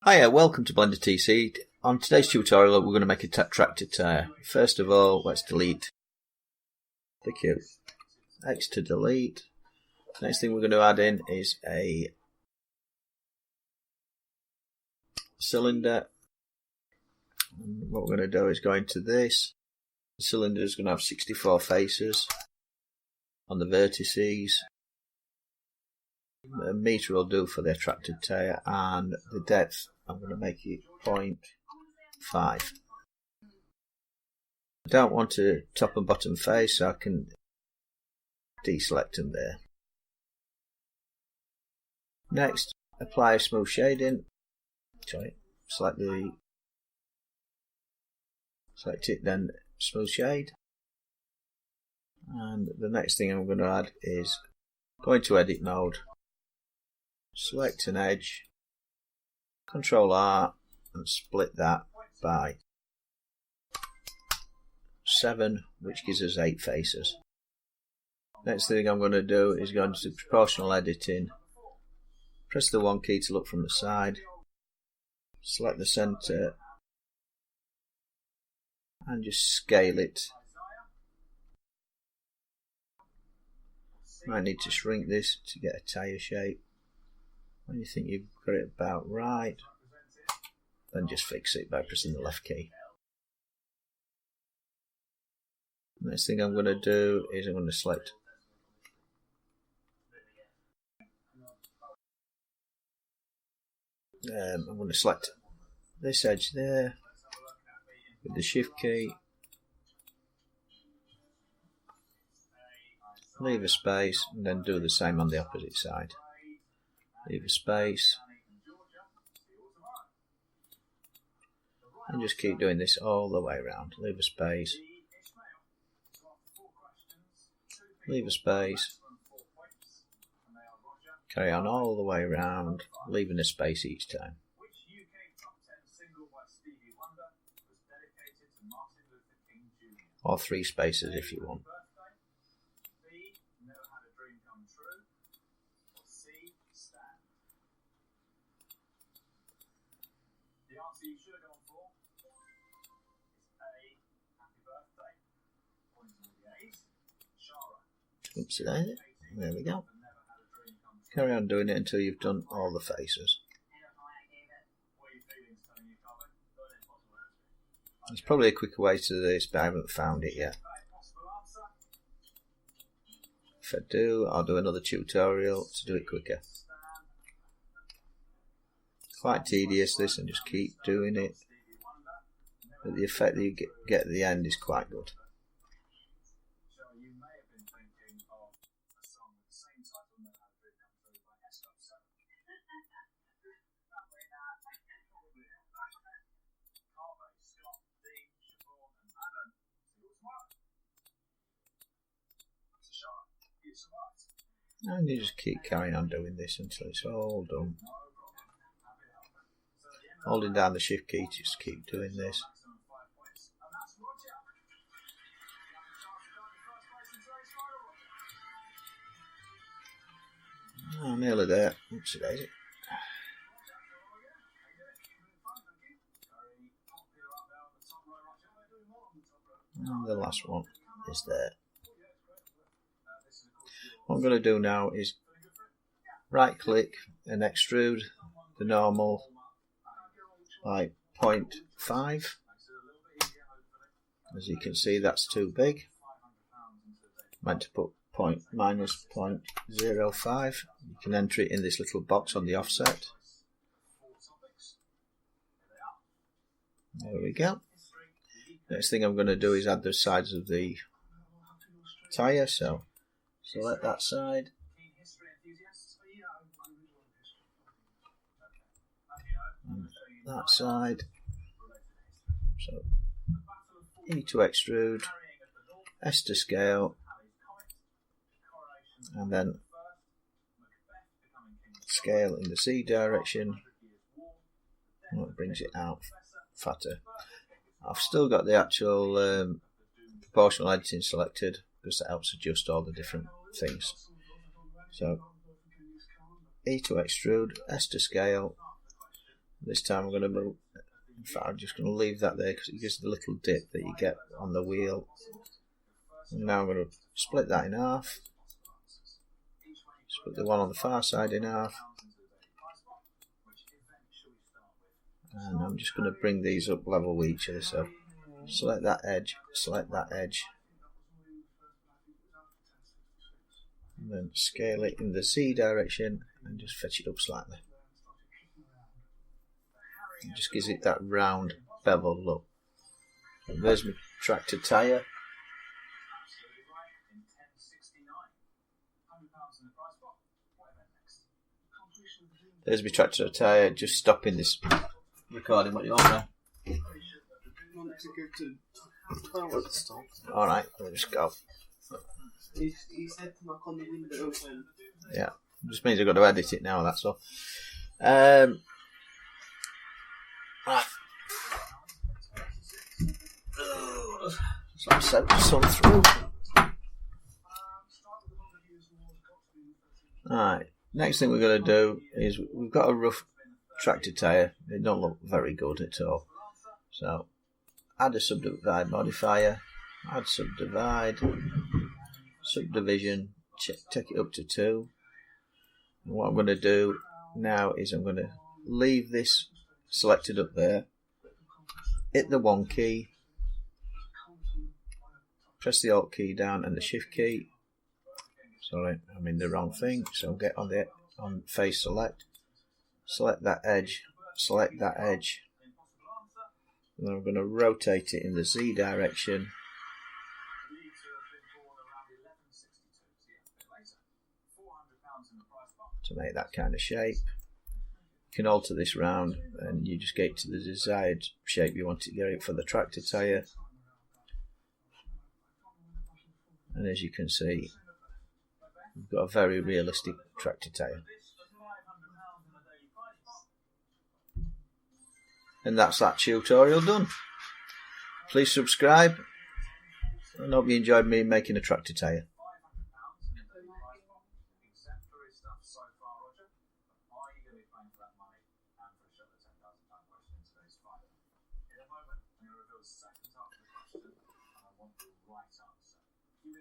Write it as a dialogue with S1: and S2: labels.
S1: Hiya, welcome to Blender TC. On today's tutorial we're going to make a tractor tyre. First of all, let's delete the Q. X to delete. Next thing we're going to add in is a cylinder. And what we're going to do is go into this. The cylinder is going to have 64 faces on the vertices. A metre will do for the attracted tyre, and the depth I'm going to make it 0.5. I don't want to top and bottom face, so I can deselect them there. Next, apply smooth shading. Select it, then smooth shade. And the next thing I'm going to add is go into edit mode, select an edge, Control R, and split that by 7, which gives us 8 faces. Next thing I'm going to do is go into proportional editing, press the 1 key to look from the side, select the center, and just scale it. Might need to shrink this to get a tyre shape. When you think you've got it about right, then just fix it by pressing the left key. Next thing I'm going to do is I'm going to select this edge there with the shift key, leave a space, and then do the same on the opposite side. Leave a space, and just keep doing this all the way around. Leave a space, leave a space, carry on all the way around, leaving a space each time. Or 3 spaces if you want.
S2: The answer you should have gone for is A, happy birthday. Pointing with the A's, Shara.
S1: Oops, there we go. Carry on doing it until you've done all the faces. There's probably a quicker way to this, but I haven't found it yet. If I do, I'll do another tutorial to do it quicker. Quite tedious this, and just keep doing it, but the effect that you get at the end is quite good. And you just keep carrying on doing this until it's all done. Holding down the shift key, just keep doing this. Oh, nearly there. Oops, daisy. And the last one is there. What I'm going to do now is right click and extrude the normal by 0.5. As you can see, that's too big. I meant to put minus 0.05. You can enter it in this little box on the offset. There we go. Next thing I'm going to do is add the sides of the tyre. So select that side. And that side. So E to extrude, S to scale, and then scale in the C direction. And that brings it out fatter. I've still got the actual proportional editing selected because that helps adjust all the different things. So E to extrude, S to scale, This time I'm going to move. In fact, I'm just going to leave that there because it gives the little dip that you get on the wheel. And now I'm going to split that in half. Split the one on the far side in half. And I'm just going to bring these up level with each other. So select that edge, and then scale it in the Z direction and just fetch it up slightly. It just gives it that round bevel look. And there's my tractor tyre. There's my tractor tyre, just stopping this recording what you're on now. Alright, we'll just go.
S3: He said to knock on the window open.
S1: Yeah, just means I've got to edit it now, that's all. Right. So I'm set the sun through. Alright, next thing we're going to do is we've got a rough tractor tyre. It don't look very good at all. So add a subdivide modifier, add subdivide, subdivision, take it up to 2. And what I'm going to do now is I'm going to leave this selected up there, hit the 1 key, press the Alt key down and the Shift key. Sorry, I'm in the wrong thing. So get on face select that edge, and then I'm going to rotate it in the Z direction to make that kind of shape. You can alter this round and you just get to the desired shape you want to get it for the tractor tyre. And as you can see, we've got a very realistic tractor tyre. And that's that tutorial done. Please subscribe and hope you enjoyed me making a tractor tyre.
S2: In a moment, I'm going to reveal the second half of the question, and I want the right answer.